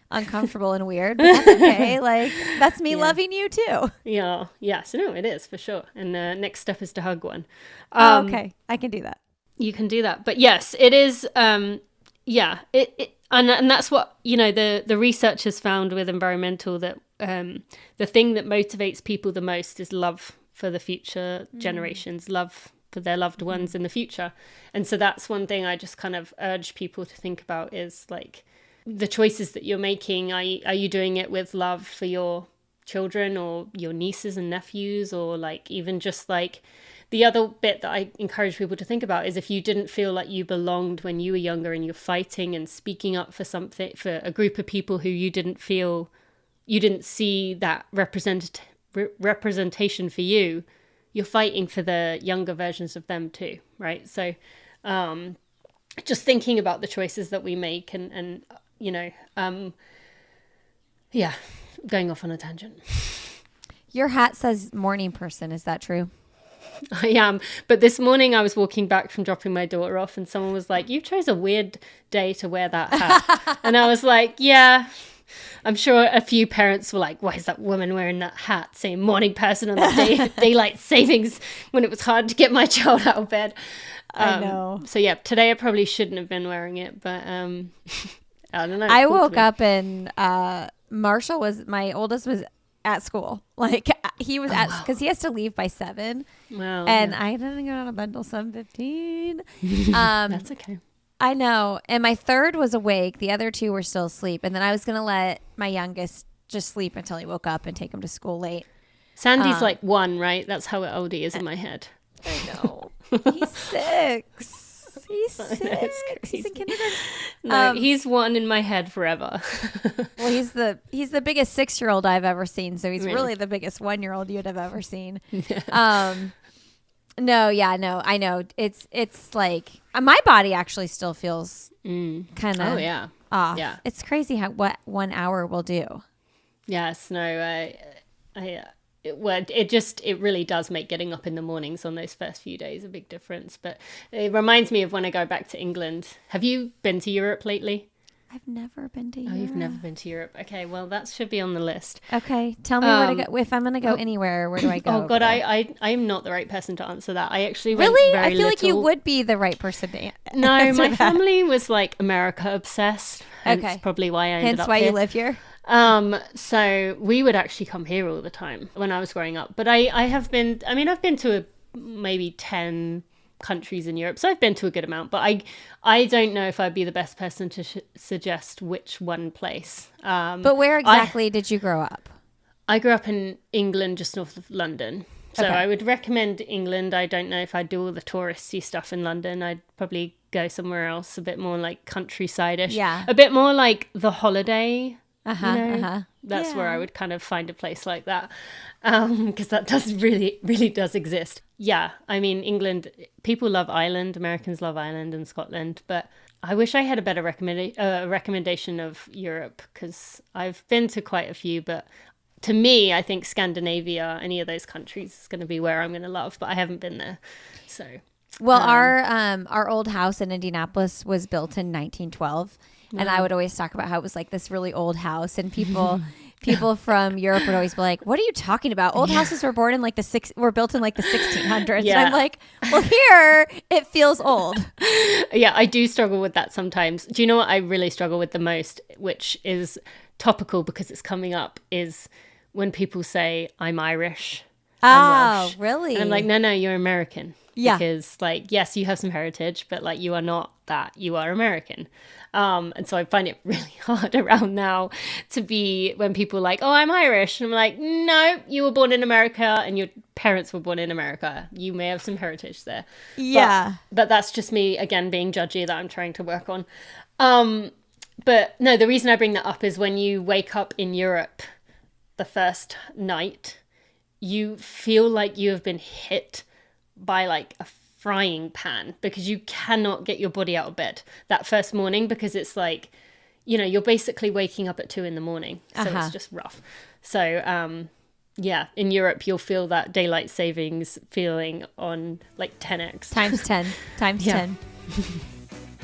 uncomfortable and weird, but that's okay. Like, that's me loving you too. Yeah. So no, it is for sure. And next step is to hug one. Okay. I can do that. You can do that. But yes, it is. And that's what, the research has found with environmental, that the thing that motivates people the most is love for the future generations, love for their loved ones in the future. And so that's one thing I just kind of urge people to think about, is like the choices that you're making. Are you doing it with love for your children or your nieces and nephews, or like even just like the other bit that I encourage people to think about is, if you didn't feel like you belonged when you were younger and you're fighting and speaking up for something, for a group of people who you didn't see that representation for you, you're fighting for the younger versions of them too, right? So just thinking about the choices that we make and going off on a tangent. Your hat says morning person. Is that true? I am. But this morning I was walking back from dropping my daughter off, and someone was like, "You chose a weird day to wear that hat." And I was like, yeah, I'm sure a few parents were like, "Why is that woman wearing that hat saying morning person on the daylight savings when it was hard to get my child out of bed?" I know. So yeah, today I probably shouldn't have been wearing it, but I don't know. I woke up and Marshall my oldest was at school. Like, he was because he has to leave by 7. Wow. And I didn't get out of bed until 7:15. That's okay. I know. And my third was awake. The other 2 were still asleep. And then I was going to let my youngest just sleep until he woke up and take him to school late. Sandy's like 1, right? That's how old he is in my head. I know. He's 6. He's 6. He's in kindergarten. No, he's 1 in my head forever. Well, he's the biggest 6-year-old I've ever seen. So he's really the biggest 1-year-old you'd have ever seen. No, I know. It's like my body actually still feels kind of off. Yeah. It's crazy what 1 hour will do. Yes, no, it really does make getting up in the mornings on those first few days a big difference. But it reminds me of when I go back to England. Have you been to Europe lately? I've never been to Europe. Oh, you've never been to Europe. Okay, well, that should be on the list. Okay, tell me where to go. If I'm going to go anywhere, where do I go? Oh, God, I am not the right person to answer that. I actually really? Went I feel like you would be the right person to No, my family was like America obsessed. Hence probably why I ended up why here. You live here? So we would actually come here all the time when I was growing up. But I've been to maybe 10 countries in Europe, so I've been to a good amount, but I don't know if I'd be the best person to suggest which one place. But where exactly did you grow up? I grew up in England, just north of London. So I would recommend England. I don't know if I'd do all the touristy stuff in London. I'd probably go somewhere else, a bit more like countryside-ish. Yeah. A bit more like the holiday. That's where I would kind of find a place like that, because that does really does exist. Yeah, I mean, England, people love Ireland, Americans love Ireland and Scotland, but I wish I had a better recommendation of Europe, because I've been to quite a few, but to me, I think Scandinavia, any of those countries is going to be where I'm going to love, but I haven't been there. So, well, our old house in Indianapolis was built in 1912. Wow. And I would always talk about how it was like this really old house, and people from Europe would always be like, "What are you talking about? Old houses were built in like the 1600s." Yeah. And I'm like, "Well, here it feels old." Yeah, I do struggle with that sometimes. Do you know what I really struggle with the most, which is topical because it's coming up, is when people say I'm Irish. I'm Welsh. Really? And I'm like, no, you're American. Yeah. Because like, yes, you have some heritage, but like you are not that. You are American. And so I find it really hard around now to be when people are like, oh, I'm Irish. And I'm like, no, you were born in America and your parents were born in America. You may have some heritage there. Yeah. But that's just me, again, being judgy that I'm trying to work on. But no, the reason I bring that up is when you wake up in Europe the first night, you feel like you have been hit by like a frying pan because you cannot get your body out of bed that first morning, because it's like, you know, you're basically waking up at 2 a.m. So it's just rough. So yeah, in Europe you'll feel that daylight savings feeling on like 10x times 10 times 10.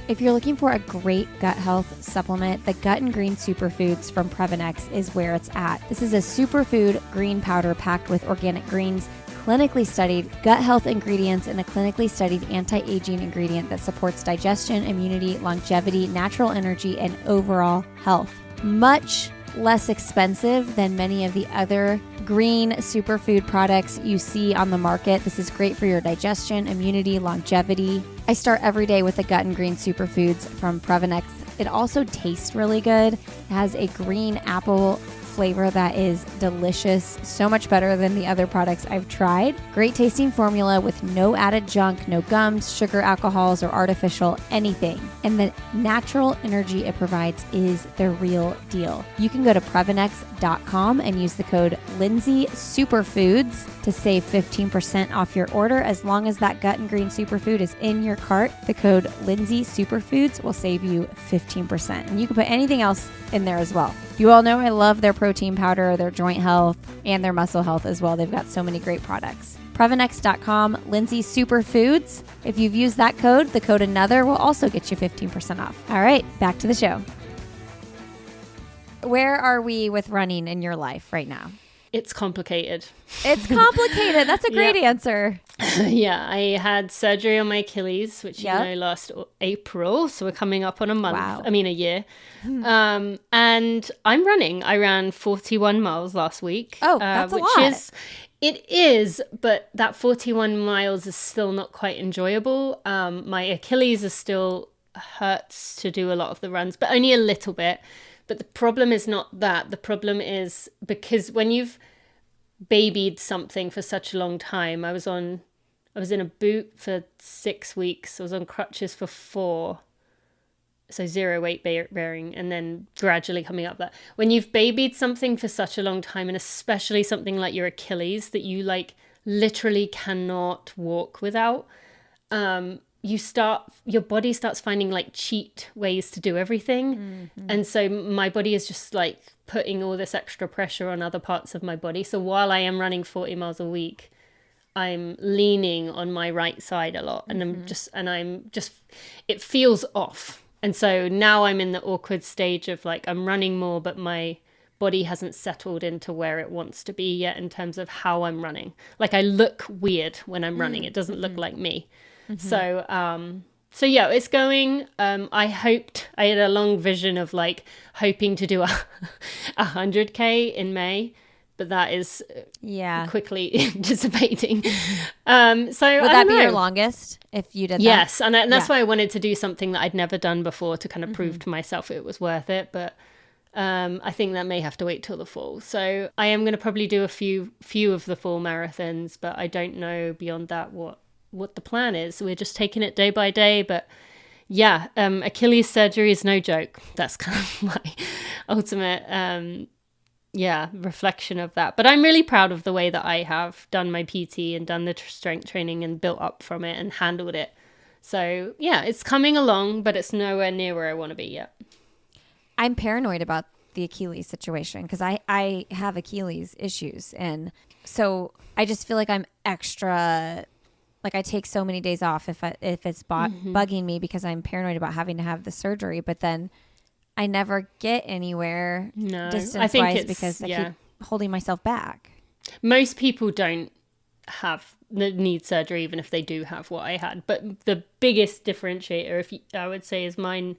If you're looking for a great gut health supplement, the Gut and Green Superfoods from Previnex is where it's at. This is a superfood green powder packed with organic greens, clinically studied gut health ingredients, and a clinically studied anti-aging ingredient that supports digestion, immunity, longevity, natural energy, and overall health. Much less expensive than many of the other green superfood products you see on the market. This is great for your digestion, immunity, longevity. I start every day with the Gut and Green Superfoods from Previnex. It also tastes really good. It has a green apple flavor that is delicious, so much better than the other products I've tried. Great tasting formula with no added junk, no gums, sugar, alcohols, or artificial anything. And the natural energy it provides is the real deal. You can go to Previnex.com and use the code Lindsay Superfoods to save 15% off your order. As long as that Gut and Green Superfood is in your cart, the code Lindsay Superfoods will save you 15%. And you can put anything else in there as well. You all know I love their protein powder, their joint health, and their muscle health as well. They've got so many great products. Previnex.com, Lindsay Superfoods. If you've used that code, the code ANOTHER will also get you 15% off. All right, back to the show. Where are we with running in your life right now? It's complicated. It's complicated. That's a great answer. Yeah, I had surgery on my Achilles, which you know last April. So we're coming up on a month. Wow. I mean, a year. And I'm running. I ran 41 miles last week. Oh, that's a lot. It is, but that 41 miles is still not quite enjoyable. My Achilles is still hurts to do a lot of the runs, but only a little bit. But the problem is not that. The problem is because when you've babied something for such a long time, I was in a boot for 6 weeks. I was on crutches for 4. So 0 weight bearing, and then gradually coming up that. When you've babied something for such a long time, and especially something like your Achilles that you like literally cannot walk without, your body starts finding like cheat ways to do everything. Mm-hmm. And so my body is just like putting all this extra pressure on other parts of my body. So while I am running 40 miles a week, I'm leaning on my right side a lot. And it feels off. And so now I'm in the awkward stage of like, I'm running more, but my body hasn't settled into where it wants to be yet in terms of how I'm running. Like I look weird when I'm running. It doesn't look like me. Mm-hmm. So yeah, it's going. I had a long vision of like hoping to do a 100K in May, but that is quickly dissipating. So would that be your longest if you did that? Yes, and that's why I wanted to do something that I'd never done before to kind of prove to myself it was worth it. But I think that may have to wait till the fall. So I am going to probably do a few of the fall marathons, but I don't know beyond that what the plan is. We're just taking it day by day. But yeah, Achilles surgery is no joke. That's kind of my ultimate reflection of that. But I'm really proud of the way that I have done my PT and done the strength training and built up from it and handled it. So yeah, it's coming along, but it's nowhere near where I want to be yet. I'm paranoid about the Achilles situation because I have Achilles issues. And so I just feel like I'm extra... Like I take so many days off if it's bugging me because I'm paranoid about having to have the surgery, but then I never get anywhere distance-wise because I keep holding myself back. Most people don't need surgery even if they do have what I had. But the biggest differentiator, I would say, is mine.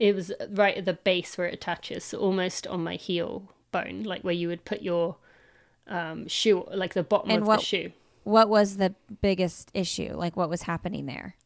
It was right at the base where it attaches, so almost on my heel bone, like where you would put your shoe, like the bottom of the shoe. What was the biggest issue? Like what was happening there?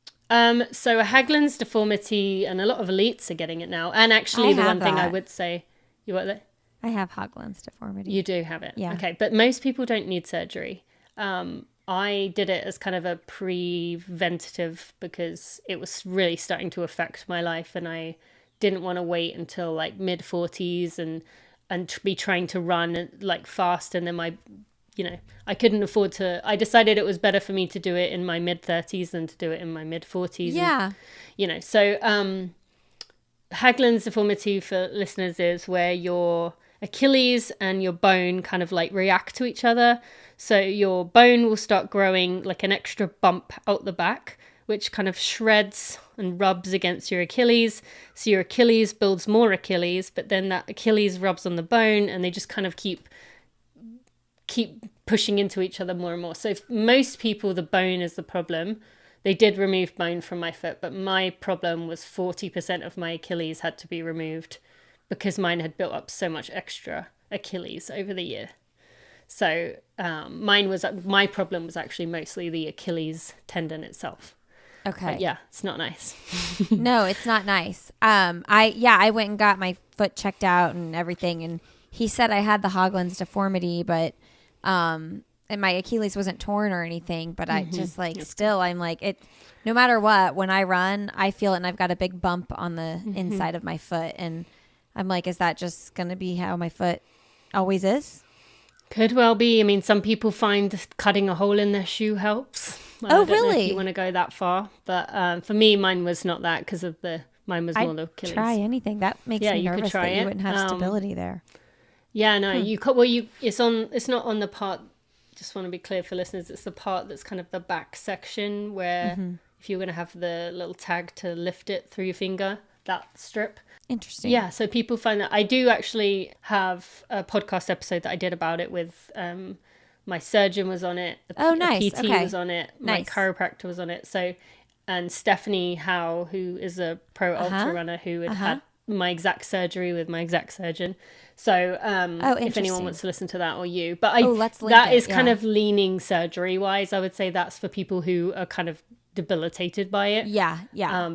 So a Haglund's deformity, and a lot of elites are getting it now. And actually the one thing I would say, you what that? I have Haglund's deformity. You do have it? Yeah. Okay, but most people don't need surgery. I did it as kind of a preventative because it was really starting to affect my life, and I didn't want to wait until like mid-40s and be trying to run like fast, and then I couldn't afford to. I decided it was better for me to do it in my mid-30s than to do it in my mid-40s. Yeah. And, so Haglund's deformity, for listeners, is where your Achilles and your bone kind of like react to each other. So your bone will start growing like an extra bump out the back, which kind of shreds and rubs against your Achilles. So your Achilles builds more Achilles, but then that Achilles rubs on the bone, and they just kind of keep pushing into each other more and more. So if most people, the bone is the problem. They did remove bone from my foot, but my problem was 40% of my Achilles had to be removed because mine had built up so much extra Achilles over the year. So my problem was actually mostly the Achilles tendon itself. Okay. But yeah, it's not nice. No, it's not nice. I went and got my foot checked out and everything, and he said I had the Hogland's deformity, but and my Achilles wasn't torn or anything, but I just like still I'm like it. No matter what, when I run, I feel it, and I've got a big bump on the inside of my foot, and I'm like, is that just gonna be how my foot always is? Could well be. I mean, some people find cutting a hole in their shoe helps. Oh, I don't know really? if you want to go that far, but for me, mine was not that because of mine was more the Achilles. Try anything. That makes me you could nervous try that you it. wouldn't have stability there. Yeah, no, you could. Well, it's not on the part. Just want to be clear for listeners. It's the part that's kind of the back section where if you're going to have the little tag to lift it through your finger, that strip. Interesting. Yeah, so people find that. I do actually have a podcast episode that I did about it with my surgeon was on it. Nice. PT was on it. My chiropractor was on it. So, and Stephanie Howe, who is a pro ultra runner who had my exact surgery with my exact surgeon. So if anyone wants to listen to that, or you, but let's link that it, is kind of leaning surgery wise. I would say that's for people who are kind of debilitated by it. Yeah.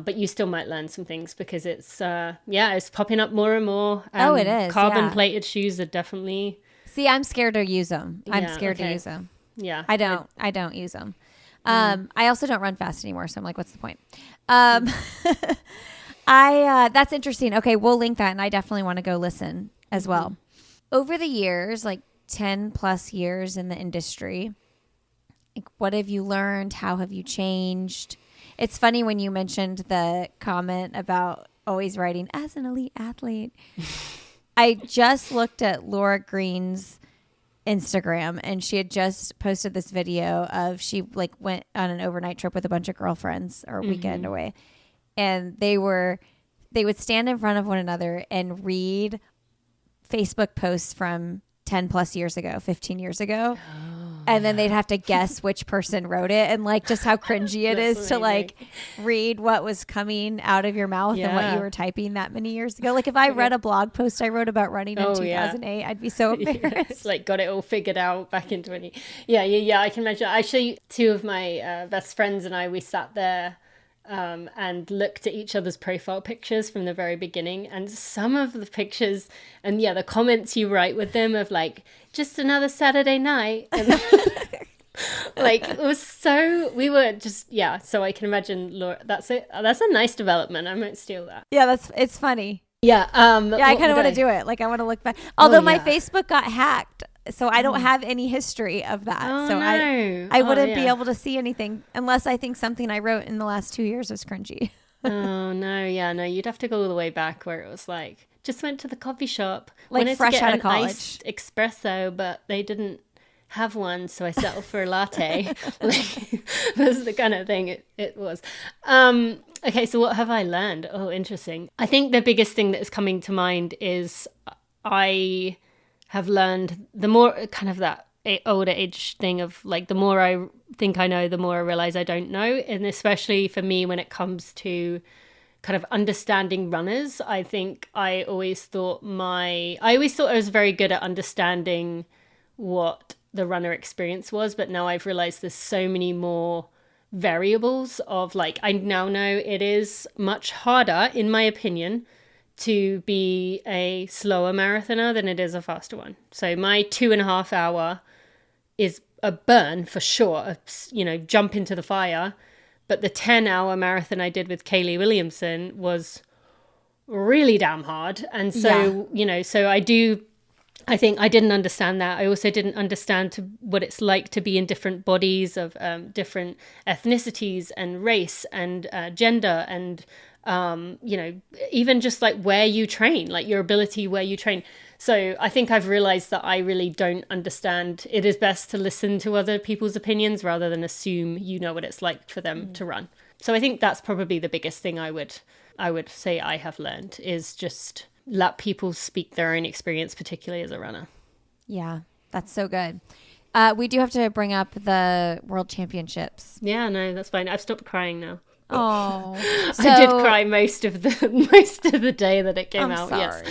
But you still might learn some things because it's it's popping up more and more. It is. Carbon plated shoes are definitely. See, I'm scared to use them. I'm scared to use them. Yeah. I don't use them. I also don't run fast anymore, so I'm like, what's the point? That's interesting. Okay, we'll link that, and I definitely want to go listen as well. Over the years, like 10 plus years in the industry, like, what have you learned? How have you changed? It's funny when you mentioned the comment about always writing as an elite athlete. I just looked at Laura Green's Instagram, and she had just posted this video of she like went on an overnight trip with a bunch of girlfriends or weekend away, and they would stand in front of one another and read Facebook posts from 10 plus years ago, 15 years ago. And then they'd have to guess which person wrote it, and like just how cringy it is to like read what was coming out of your mouth and what you were typing that many years ago. Like if I read a blog post I wrote about running in 2008, I'd be so embarrassed. Like got it all figured out back in 20. Yeah. I can imagine. Actually, two of my best friends and I, we sat there and looked at each other's profile pictures from the very beginning, and some of the pictures and the comments you write with them of like just another Saturday night and like it was so we were just so I can imagine Laura, that's a nice development. I might steal that. It's funny. I kind of want to do it. Like I want to look back, although my Facebook got hacked, so I don't have any history of that. I wouldn't be able to see anything unless I think something I wrote in the last 2 years was cringy. You'd have to go all the way back where it was like just went to the coffee shop, like wanted fresh to get out an of college, iced espresso, but they didn't have one, so I settled for a latte. Like that's the kind of thing it was. Okay, so what have I learned? Oh, interesting. I think the biggest thing that is coming to mind is I have learned the more kind of that older age thing of like the more I think I know, the more I realize I don't know. And especially for me when it comes to kind of understanding runners, I think I always thought I was very good at understanding what the runner experience was, but now I've realized there's so many more variables of like, I now know it is much harder, in my opinion, to be a slower marathoner than it is a faster one. So my 2.5 hour is a burn for sure, jump into the fire. But the 10-hour marathon I did with Kaylee Williamson was really damn hard. And so, I think I didn't understand that. I also didn't understand what it's like to be in different bodies of different ethnicities and race and gender and, even just like where you train, like your ability where you train. So I think I've realized that I really don't understand. It is best to listen to other people's opinions rather than assume you know what it's like for them to run. So I think that's probably the biggest thing I would say I have learned, is just let people speak their own experience, particularly as a runner. Yeah, that's so good. We do have to bring up the World Championships. Yeah, no, that's fine. I've stopped crying now. Oh, I did cry most of the day that it came out. Sorry. Yes,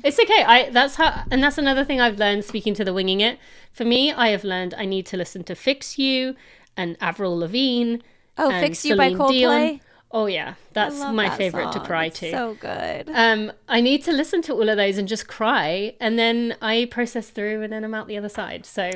it's okay. That's another thing I've learned speaking to the Winging It. For me, I have learned I need to listen to Fix You and Avril Lavigne. Oh, and Fix You by Celine Coldplay. Dion. Oh yeah, that's my that favorite song. to cry It's to. so good. I need to listen to all of those and just cry, and then I process through, and then I'm out the other side. So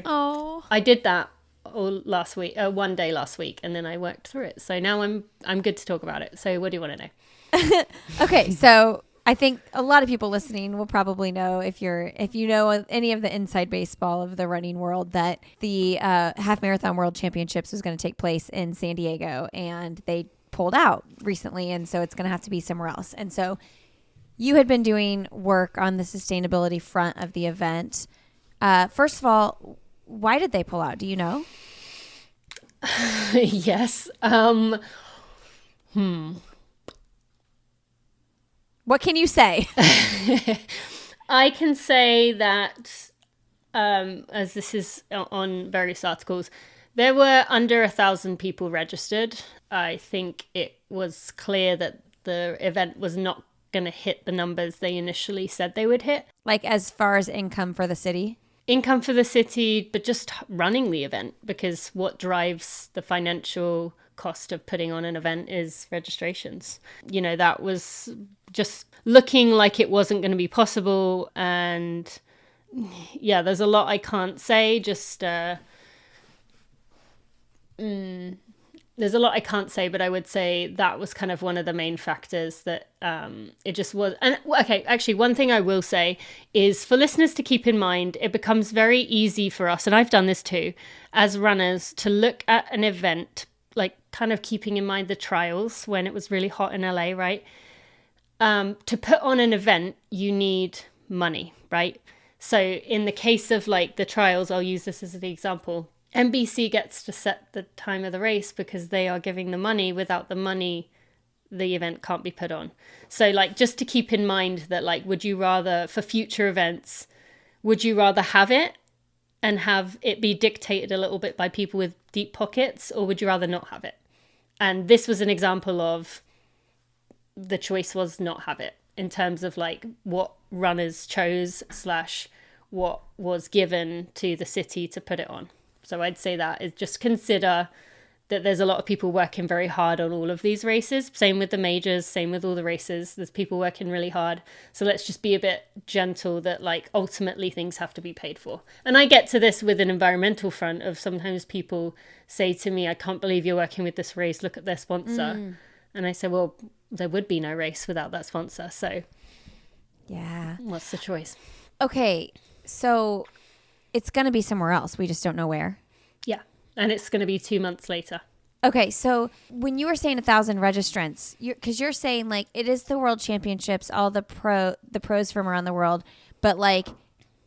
I did that all last week, one day last week, and then I worked through it. So now I'm good to talk about it. So what do you want to know? Okay, so I think a lot of people listening will probably know, if you know any of the inside baseball of the running world, that the half marathon world championships was going to take place in San Diego, and they pulled out recently, and so it's going to have to be somewhere else. And so you had been doing work on the sustainability front of the event. First of all, why did they pull out? Do you know? Yes. What can you say? I can say that, as this is on various articles, there were under 1,000 people registered. I think it was clear that the event was not going to hit the numbers they initially said they would hit. Like, as far as income for the city? Income for the city, but just running the event, because what drives the financial cost of putting on an event is registrations. You know, that was just looking like it wasn't going to be possible. And yeah, there's a lot I can't say. There's a lot I can't say, but I would say that was kind of one of the main factors that it just was. And okay, actually, one thing I will say is for listeners to keep in mind, it becomes very easy for us, and I've done this too, as runners, to look at an event, like kind of keeping in mind the trials when it was really hot in LA, right? To put on an event, you need money, right? So in the case of like the trials, I'll use this as the example. NBC gets to set the time of the race because they are giving the money. Without the money, the event can't be put on. So like, just to keep in mind that, like, would you rather, for future events, would you rather have it and have it be dictated a little bit by people with deep pockets, or would you rather not have it? And this was an example of the choice was not have it, in terms of like what runners chose / what was given to the city to put it on. So I'd say that is just consider that there's a lot of people working very hard on all of these races. Same with the majors, same with all the races. There's people working really hard. So let's just be a bit gentle that, like, ultimately things have to be paid for. And I get to this with an environmental front of sometimes people say to me, I can't believe you're working with this race. Look at their sponsor. And I say, well, there would be no race without that sponsor. So yeah, what's the choice? Okay, so it's going to be somewhere else. We just don't know where. Yeah. And it's going to be 2 months later. Okay. So when you were saying 1,000 registrants, because you're saying like it is the World Championships, all the pros from around the world, but like,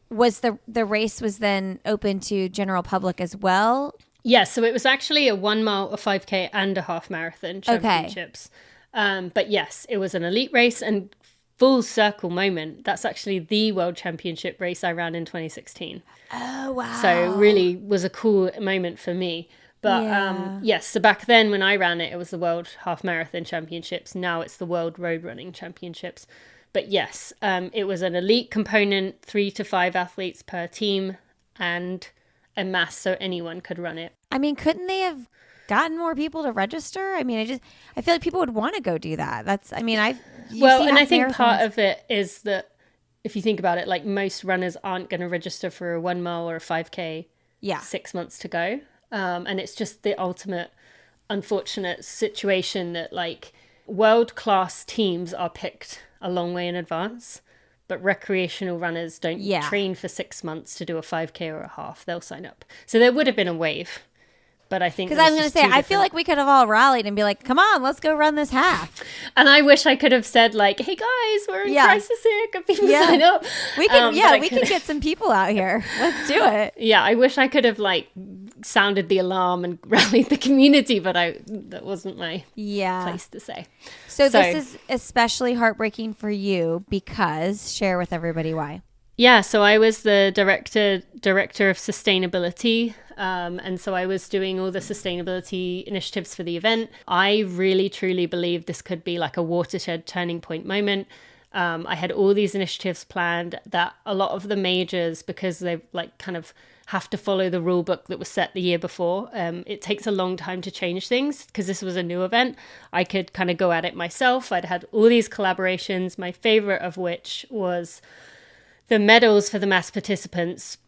was the race was then open to general public as well? Yeah. So it was actually a 1 mile, a 5K, and a half marathon championships. Okay. But yes, it was an elite race, and full circle moment, that's actually the World Championship race I ran in 2016. Oh, wow. So really was a cool moment for me. But yes, so back then when I ran it, it was the World Half Marathon Championships. Now it's the World Road Running Championships. But yes, it was an elite component, 3 to 5 athletes per team, and a mass, so anyone could run it. I mean, couldn't they have gotten more people to register? I mean, I feel like people would want to go do that. I think part of it is that if you think about it, like, most runners aren't going to register for a 1 mile or a 5K 6 months to go. And it's just the ultimate unfortunate situation that, like, world-class teams are picked a long way in advance, but recreational runners don't train for 6 months to do a 5K or a half. They'll sign up. So there would have been a wave. But I think, because I was going to say, I feel like we could have all rallied and be like, come on, let's go run this half. And I wish I could have said, like, hey guys, we're in crisis here. Could people sign up? We can, we can get some people out here. Let's do it. Yeah, I wish I could have, like, sounded the alarm and rallied the community, but that wasn't my place to say. So this is especially heartbreaking for you because share with everybody why. Yeah, so I was the director of sustainability. And so I was doing all the sustainability initiatives for the event. I really, truly believe this could be like a watershed turning point moment. I had all these initiatives planned that a lot of the majors, because they like kind of have to follow the rule book that was set the year before, it takes a long time to change things because this was a new event. I could kind of go at it myself. I'd had all these collaborations, my favorite of which was the medals for the mass participants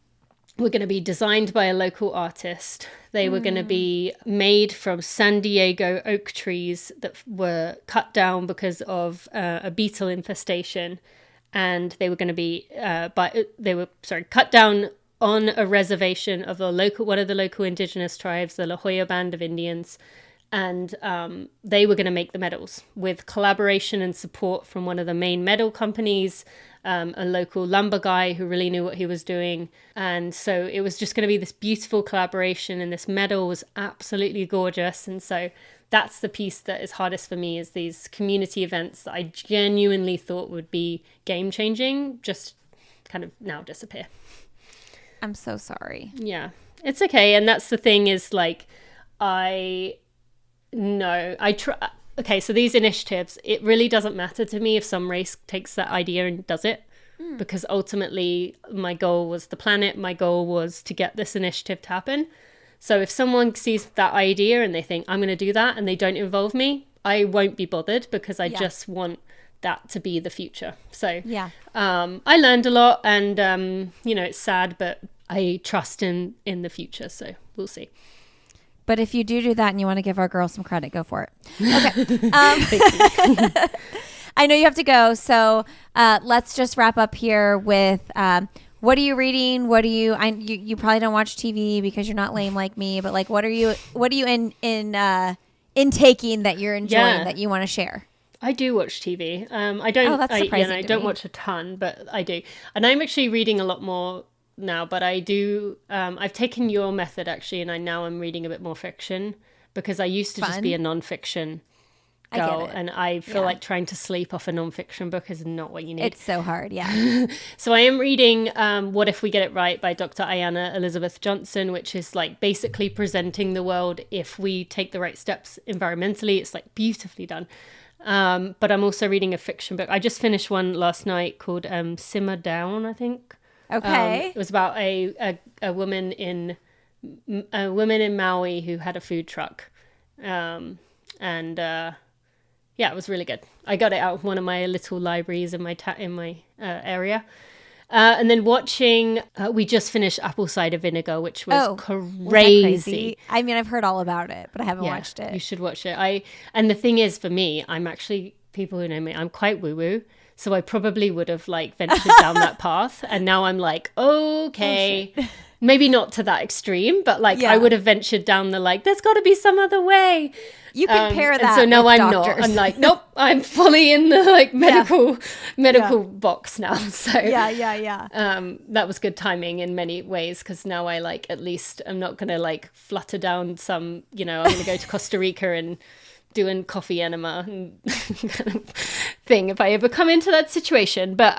were going to be designed by a local artist. They were going to be made from San Diego oak trees that were cut down because of a beetle infestation, and they were going to be cut down on a reservation of one of the local indigenous tribes, the La Jolla Band of Indians. And they were going to make the medals with collaboration and support from one of the main medal companies, a local lumber guy who really knew what he was doing. And so it was just going to be this beautiful collaboration, and this medal was absolutely gorgeous. And so that's the piece that is hardest for me, is these community events that I genuinely thought would be game changing just kind of now disappear. I'm so sorry. Yeah, it's okay. And that's the thing is like, okay, so these initiatives, it really doesn't matter to me if some race takes that idea and does it, because ultimately my goal was the planet. My goal was to get this initiative to happen. So if someone sees that idea and they think, I'm going to do that, and they don't involve me, I won't be bothered, because I just want that to be the future. So I learned a lot, and it's sad, but I trust in the future. So we'll see. But if you do that and you want to give our girl some credit, go for it. Okay. I know you have to go. So let's just wrap up here with what are you reading? You probably don't watch TV because you're not lame like me, but like, what are you intaking that you're enjoying that you want to share? I do watch TV. I don't. That's surprising. I don't watch a ton, but I do. And I'm actually reading a lot more now, but I do. I've taken your method actually, and now I'm reading a bit more fiction, because I used to just be a nonfiction girl, and I feel like trying to sleep off a nonfiction book is not what you need. It's so hard, yeah. So I am reading What If We Get It Right by Dr. Ayanna Elizabeth Johnson, which is like basically presenting the world if we take the right steps environmentally. It's like beautifully done. But I'm also reading a fiction book. I just finished one last night called Simmer Down, I think. Okay. It was about a woman in Maui who had a food truck. It was really good. I got it out of one of my little libraries in my area. And then watching, we just finished Apple Cider Vinegar, which was crazy. I mean, I've heard all about it, but I haven't watched it. You should watch it. And the thing is, for me, I'm actually, people who know me, I'm quite woo-woo. So I probably would have like ventured down that path. And now I'm like, okay, maybe not to that extreme, but like I would have ventured down the like, there's got to be some other way. You can pair that. So now with I'm doctors. not. I'm like, nope, I'm fully in the like medical box now. So that was good timing in many ways, because now I like, at least I'm not gonna like flutter down some, I'm gonna go to Costa Rica and doing coffee enema and kind of thing if I ever come into that situation. But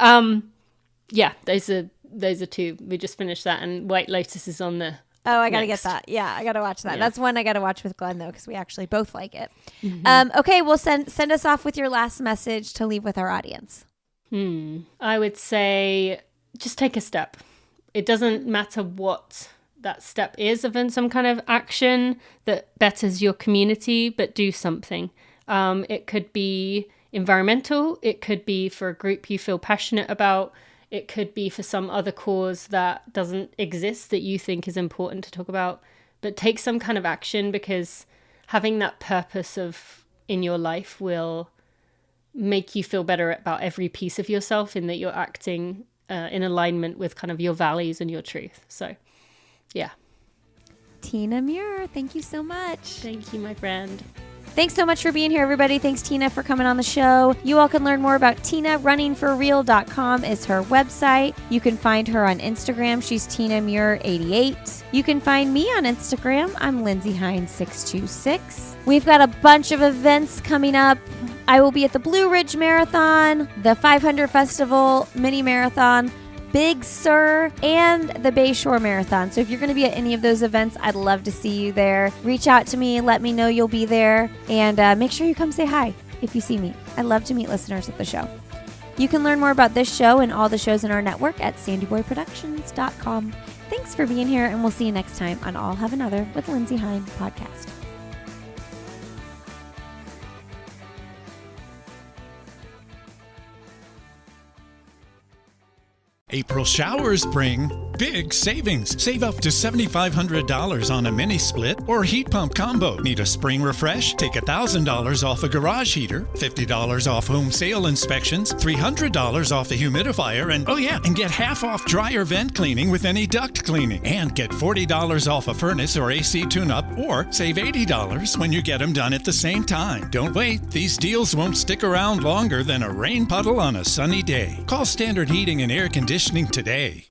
those are two. We just finished that, and White Lotus is on the I gotta get that. Yeah, I gotta watch that. That's one I gotta watch with Glenn though, because we actually both like it. Okay, well send us off with your last message to leave with our audience. I would say just take a step. It doesn't matter what that step is of some kind of action that betters your community, but do something. It could be environmental. It could be for a group you feel passionate about. It could be for some other cause that doesn't exist that you think is important to talk about. But take some kind of action, because having that purpose in your life will make you feel better about every piece of yourself, in that you're acting in alignment with kind of your values and your truth. So, yeah. Tina Muir, thank you so much. Thank you, my friend. Thanks so much for being here, everybody. Thanks, Tina, for coming on the show. You all can learn more about Tina. Runningforreal.com is her website. You can find her on Instagram. She's Tina Muir 88. You can find me on Instagram. I'm Lindsay Hines 626. We've got a bunch of events coming up. I will be at the Blue Ridge Marathon, the 500 Festival Mini Marathon, Big Sur, and the Bayshore Marathon. So if you're going to be at any of those events, I'd love to see you there. Reach out to me. Let me know you'll be there. And make sure you come say hi if you see me. I love to meet listeners at the show. You can learn more about this show and all the shows in our network at sandyboyproductions.com. Thanks for being here, and we'll see you next time on All Have Another with Lindsay Hine podcast. April showers bring big savings. Save up to $7,500 on a mini split or heat pump combo. Need a spring refresh? Take $1,000 off a garage heater, $50 off home sale inspections, $300 off the humidifier, and get half off dryer vent cleaning with any duct cleaning. And get $40 off a furnace or AC tune-up, or save $80 when you get them done at the same time. Don't wait. These deals won't stick around longer than a rain puddle on a sunny day. Call Standard Heating and Air Conditioning today.